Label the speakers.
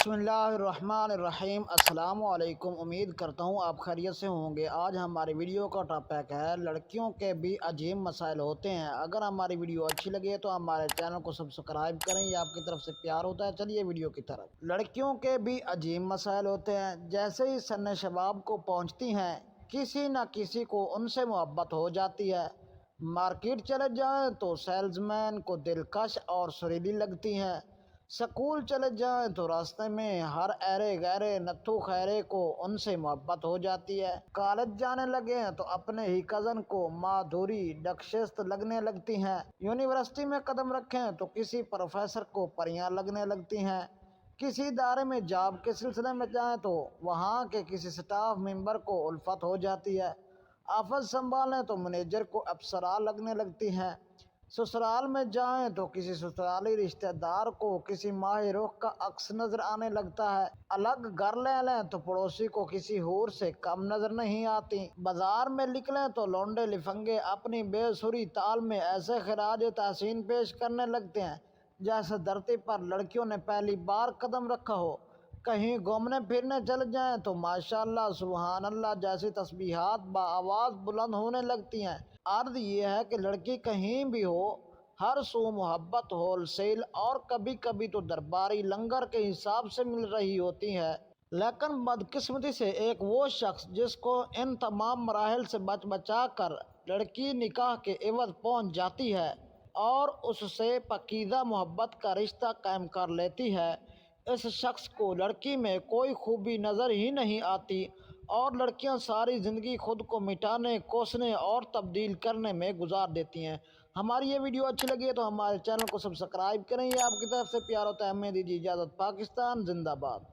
Speaker 1: बिस्मिल्लाहिर्रहमानिर्रहीम। अस्सलाम वालेकुम। उम्मीद करता हूँ आप खैरियत से होंगे। आज हमारी वीडियो का टॉपिक है लड़कियों के भी अजीब मसाइल होते हैं। अगर हमारी वीडियो अच्छी लगे तो हमारे चैनल को सब्सक्राइब करें, ये आपकी तरफ से प्यार होता है। चलिए वीडियो की तरफ। लड़कियों के भी अजीब मसाइल होते हैं। जैसे ही सन्न शबाब को पहुँचती हैं, किसी न किसी को उनसे मोहब्बत हो जाती है। मार्केट चले जाएं तो सेल्समैन को दिलकश और सुरीली लगती हैं। स्कूल चले जाएं तो रास्ते में हर ऐरे गैरे नत्थु खैरे को उनसे मोहब्बत हो जाती है। कॉलेज जाने लगे हैं तो अपने ही कज़न को माधुरी दीक्षित लगने लगती हैं। यूनिवर्सिटी में कदम रखें तो किसी प्रोफेसर को परियां लगने लगती हैं। किसी इदारे में जॉब के सिलसिले में जाएं तो वहाँ के किसी स्टाफ मेंबर को उल्फत हो जाती है। ऑफिस संभालें तो मैनेजर को अप्सरा लगने लगती हैं। ससुराल में जाएं तो किसी ससुराली रिश्तेदार को किसी माह रुख का अक्स नजर आने लगता है। अलग घर ले लें तो पड़ोसी को किसी हूर से कम नजर नहीं आती। बाजार में निकलें तो लौंडे लिफंगे अपनी बेसुरी ताल में ऐसे खराज तहसीन पेश करने लगते हैं जैसे धरती पर लड़कियों ने पहली बार कदम रखा हो। कहीं घूमने फिरने चल जाएं तो माशाअल्लाह सुबहान अल्लाह जैसी तस्बीहात बाआवाज़ बुलंद होने लगती हैं। अर्ज ये है कि लड़की कहीं भी हो, हर सू मोहब्बत होलसेल और कभी कभी तो दरबारी लंगर के हिसाब से मिल रही होती है। लेकिन बदकिस्मती से एक वो शख्स जिसको इन तमाम मराहिल से बचा कर लड़की निकाह के एवज पहुंच जाती है और उससे पकीदा मोहब्बत का रिश्ता कायम कर लेती है, इस शख्स को लड़की में कोई खूबी नज़र ही नहीं आती और लड़कियां सारी ज़िंदगी खुद को मिटाने, कोसने और तब्दील करने में गुजार देती हैं। हमारी ये वीडियो अच्छी लगी है तो हमारे चैनल को सब्सक्राइब करें, ये आपकी तरफ से प्यार होता है। हमें दीजिए इजाज़त। पाकिस्तान जिंदाबाद।